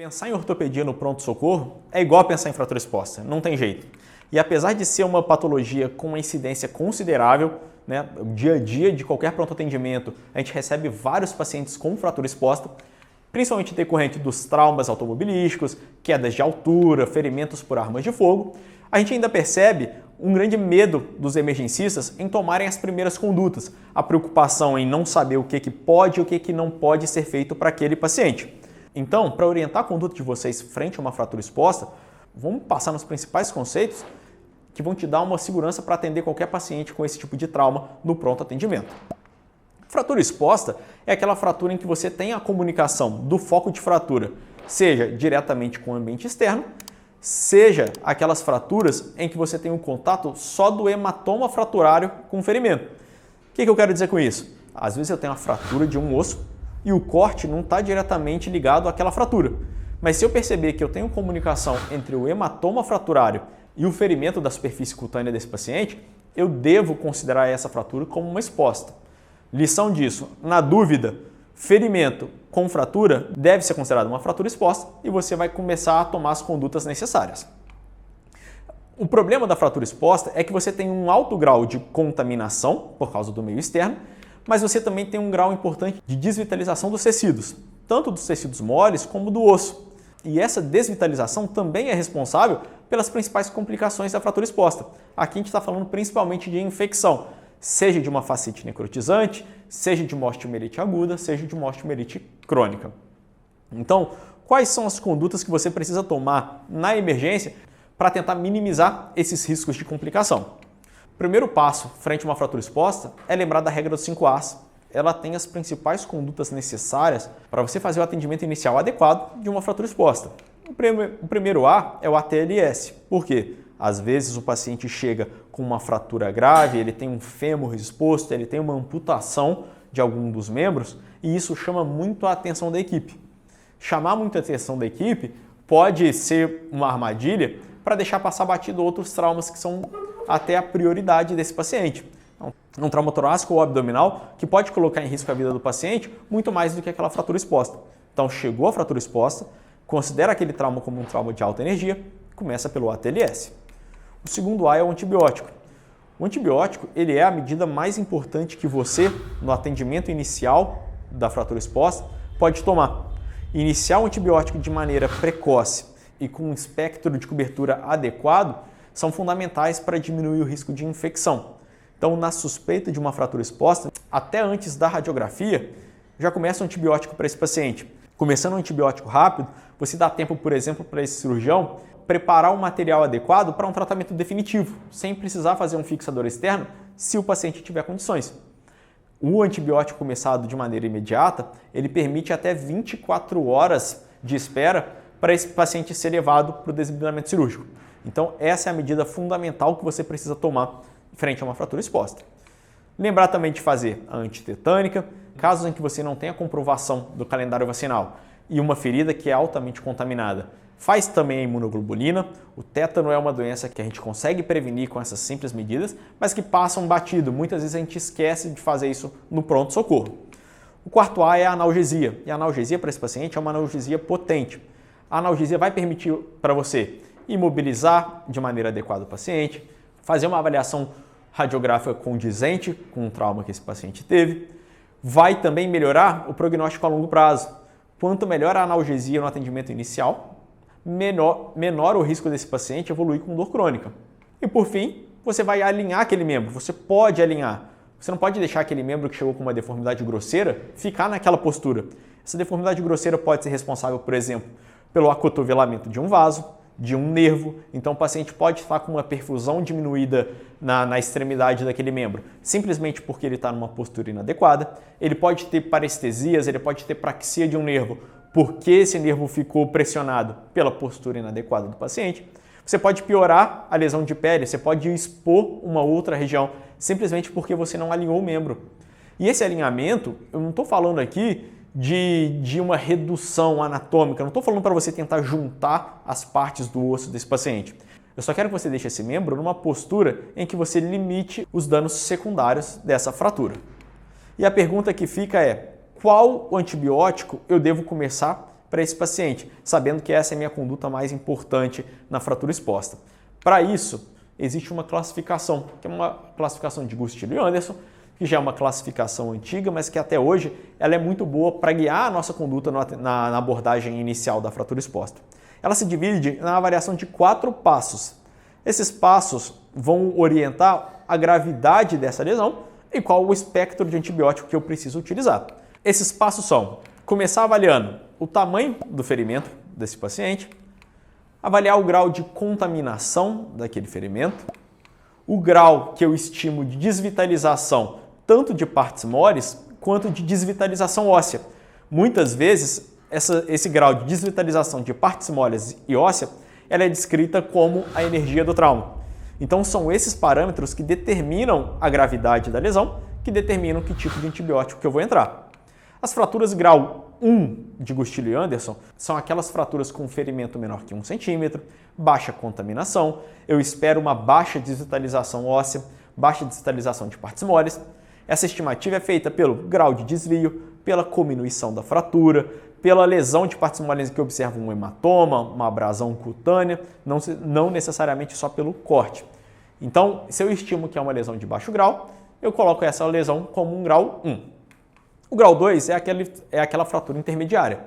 Pensar em ortopedia no pronto-socorro é igual a pensar em fratura exposta, não tem jeito. E apesar de ser uma patologia com uma incidência considerável, o dia a dia de qualquer pronto-atendimento, a gente recebe vários pacientes com fratura exposta, principalmente decorrente dos traumas automobilísticos, quedas de altura, ferimentos por armas de fogo, a gente ainda percebe um grande medo dos emergencistas em tomarem as primeiras condutas, a preocupação em não saber o que pode e o que não pode ser feito para aquele paciente. Então, para orientar a conduta de vocês frente a uma fratura exposta, vamos passar nos principais conceitos que vão te dar uma segurança para atender qualquer paciente com esse tipo de trauma no pronto atendimento. Fratura exposta é aquela fratura em que você tem a comunicação do foco de fratura, seja diretamente com o ambiente externo, seja aquelas fraturas em que você tem um contato só do hematoma fraturário com o ferimento. O que eu quero dizer com isso? Às vezes eu tenho a fratura de um osso e o corte não está diretamente ligado àquela fratura. Mas se eu perceber que eu tenho comunicação entre o hematoma fraturário e o ferimento da superfície cutânea desse paciente, eu devo considerar essa fratura como uma exposta. Lição disso, na dúvida, ferimento com fratura deve ser considerado uma fratura exposta e você vai começar a tomar as condutas necessárias. O problema da fratura exposta é que você tem um alto grau de contaminação por causa do meio externo, mas você também tem um grau importante de desvitalização dos tecidos, tanto dos tecidos moles como do osso. E essa desvitalização também é responsável pelas principais complicações da fratura exposta. Aqui a gente está falando principalmente de infecção, seja de uma fascite necrotizante, seja de uma osteomielite aguda, seja de uma osteomielite crônica. Então, quais são as condutas que você precisa tomar na emergência para tentar minimizar esses riscos de complicação? O primeiro passo frente a uma fratura exposta é lembrar da regra dos 5 As. Ela tem as principais condutas necessárias para você fazer o atendimento inicial adequado de uma fratura exposta. O primeiro A é o ATLS. Por quê? Às vezes o paciente chega com uma fratura grave, ele tem um fêmur exposto, ele tem uma amputação de algum dos membros e isso chama muito a atenção da equipe. Chamar muito a atenção da equipe pode ser uma armadilha para deixar passar batido outros traumas que são até a prioridade desse paciente. Um trauma torácico ou abdominal que pode colocar em risco a vida do paciente muito mais do que aquela fratura exposta. Então, chegou a fratura exposta, considera aquele trauma como um trauma de alta energia, começa pelo ATLS. O segundo A é o antibiótico. O antibiótico ele é a medida mais importante que você, no atendimento inicial da fratura exposta, pode tomar. Iniciar o antibiótico de maneira precoce e com um espectro de cobertura adequado são fundamentais para diminuir o risco de infecção. Então, na suspeita de uma fratura exposta, até antes da radiografia, já começa um antibiótico para esse paciente. Começando um antibiótico rápido, você dá tempo, por exemplo, para esse cirurgião preparar um material adequado para um tratamento definitivo, sem precisar fazer um fixador externo, se o paciente tiver condições. O antibiótico começado de maneira imediata, ele permite até 24 horas de espera para esse paciente ser levado para o desfibrilamento cirúrgico. Então, essa é a medida fundamental que você precisa tomar frente a uma fratura exposta. Lembrar também de fazer a antitetânica, casos em que você não tenha comprovação do calendário vacinal e uma ferida que é altamente contaminada. Faz também a imunoglobulina. O tétano é uma doença que a gente consegue prevenir com essas simples medidas, mas que passam batido. Muitas vezes a gente esquece de fazer isso no pronto-socorro. O quarto A é a analgesia. E a analgesia para esse paciente é uma analgesia potente. A analgesia vai permitir para você imobilizar de maneira adequada o paciente, fazer uma avaliação radiográfica condizente com o trauma que esse paciente teve, vai também melhorar o prognóstico a longo prazo. Quanto melhor a analgesia no atendimento inicial, menor o risco desse paciente evoluir com dor crônica. E por fim, você vai alinhar aquele membro, você pode alinhar. Você não pode deixar aquele membro que chegou com uma deformidade grosseira ficar naquela postura. Essa deformidade grosseira pode ser responsável, por exemplo, pelo acotovelamento de um vaso, de um nervo, então o paciente pode estar com uma perfusão diminuída na extremidade daquele membro, simplesmente porque ele está numa postura inadequada, ele pode ter parestesias, ele pode ter praxia de um nervo, porque esse nervo ficou pressionado pela postura inadequada do paciente. Você pode piorar a lesão de pele, você pode expor uma outra região, simplesmente porque você não alinhou o membro. E esse alinhamento, eu não estou falando aqui de uma redução anatômica. Não estou falando para você tentar juntar as partes do osso desse paciente. Eu só quero que você deixe esse membro numa postura em que você limite os danos secundários dessa fratura. E a pergunta que fica é: qual antibiótico eu devo começar para esse paciente, sabendo que essa é a minha conduta mais importante na fratura exposta. Para isso, existe uma classificação, que é uma classificação de Gustilho e Anderson, que já é uma classificação antiga, mas que até hoje ela é muito boa para guiar a nossa conduta na abordagem inicial da fratura exposta. Ela se divide na avaliação de 4 passos. Esses passos vão orientar a gravidade dessa lesão e qual o espectro de antibiótico que eu preciso utilizar. Esses passos são começar avaliando o tamanho do ferimento desse paciente, avaliar o grau de contaminação daquele ferimento, o grau que eu estimo de desvitalização tanto de partes moles quanto de desvitalização óssea. Muitas vezes, esse grau de desvitalização de partes moles e óssea ela é descrita como a energia do trauma. Então, são esses parâmetros que determinam a gravidade da lesão, que determinam que tipo de antibiótico que eu vou entrar. As fraturas grau 1 de Gustilho e Anderson são aquelas fraturas com ferimento menor que 1 cm, baixa contaminação, eu espero uma baixa desvitalização óssea, baixa desvitalização de partes moles. Essa estimativa é feita pelo grau de desvio, pela cominuição da fratura, pela lesão de partes moles que observa um hematoma, uma abrasão cutânea, não necessariamente só pelo corte. Então, se eu estimo que é uma lesão de baixo grau, eu coloco essa lesão como um grau 1. O grau 2 é aquela fratura intermediária.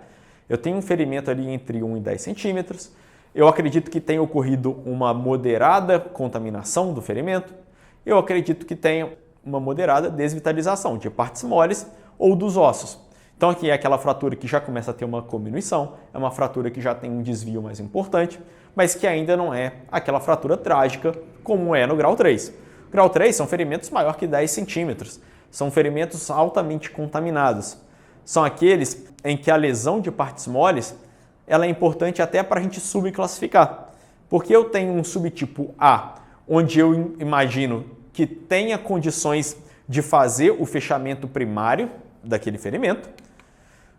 Eu tenho um ferimento ali entre 1 e 10 centímetros, eu acredito que tenha ocorrido uma moderada contaminação do ferimento, eu acredito que tenha uma moderada desvitalização de partes moles ou dos ossos. Então aqui é aquela fratura que já começa a ter uma cominuição, é uma fratura que já tem um desvio mais importante, mas que ainda não é aquela fratura trágica como é no grau 3. O grau 3 são ferimentos maior que 10 centímetros, são ferimentos altamente contaminados. São aqueles em que a lesão de partes moles ela é importante até para a gente subclassificar. Porque eu tenho um subtipo A, onde eu imagino que tenha condições de fazer o fechamento primário daquele ferimento.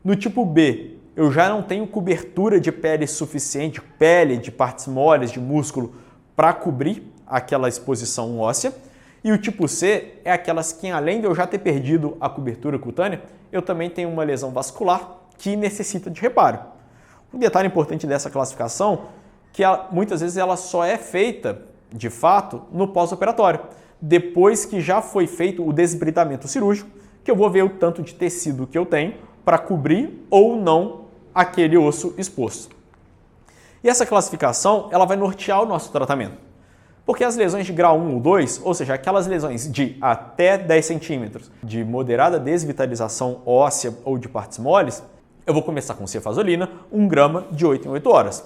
No tipo B, eu já não tenho cobertura de pele suficiente, pele de partes moles, de músculo, para cobrir aquela exposição óssea. E o tipo C é aquelas que, além de eu já ter perdido a cobertura cutânea, eu também tenho uma lesão vascular que necessita de reparo. Um detalhe importante dessa classificação é que muitas vezes ela só é feita, de fato, no pós-operatório, depois que já foi feito o desbridamento cirúrgico, que eu vou ver o tanto de tecido que eu tenho para cobrir ou não aquele osso exposto. E essa classificação ela vai nortear o nosso tratamento. Porque as lesões de grau 1 ou 2, ou seja, aquelas lesões de até 10 centímetros, de moderada desvitalização óssea ou de partes moles, eu vou começar com cefazolina, 1 grama de 8 em 8 horas.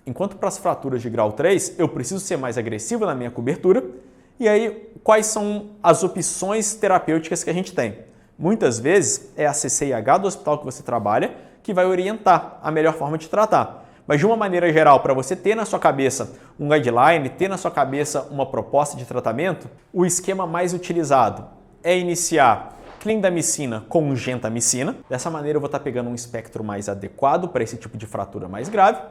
Enquanto para as fraturas de grau 3, eu preciso ser mais agressivo na minha cobertura. E aí, quais são as opções terapêuticas que a gente tem? Muitas vezes é a CCIH do hospital que você trabalha que vai orientar a melhor forma de tratar. Mas de uma maneira geral, para você ter na sua cabeça um guideline, ter na sua cabeça uma proposta de tratamento, o esquema mais utilizado é iniciar clindamicina com gentamicina. Dessa maneira eu vou estar pegando um espectro mais adequado para esse tipo de fratura mais grave.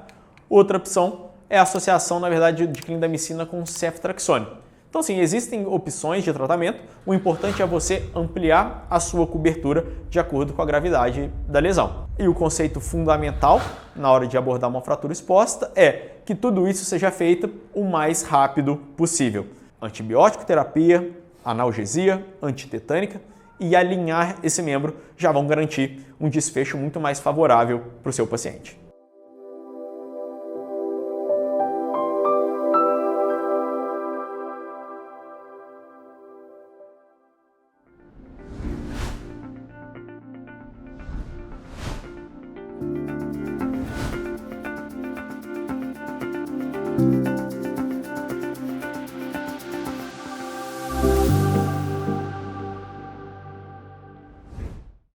Outra opção é a associação, na verdade, de clindamicina com ceftriaxone. Então, sim, existem opções de tratamento. O importante é você ampliar a sua cobertura de acordo com a gravidade da lesão. E o conceito fundamental na hora de abordar uma fratura exposta é que tudo isso seja feito o mais rápido possível. Antibiótico terapia, analgesia, antitetânica e alinhar esse membro já vão garantir um desfecho muito mais favorável para o seu paciente.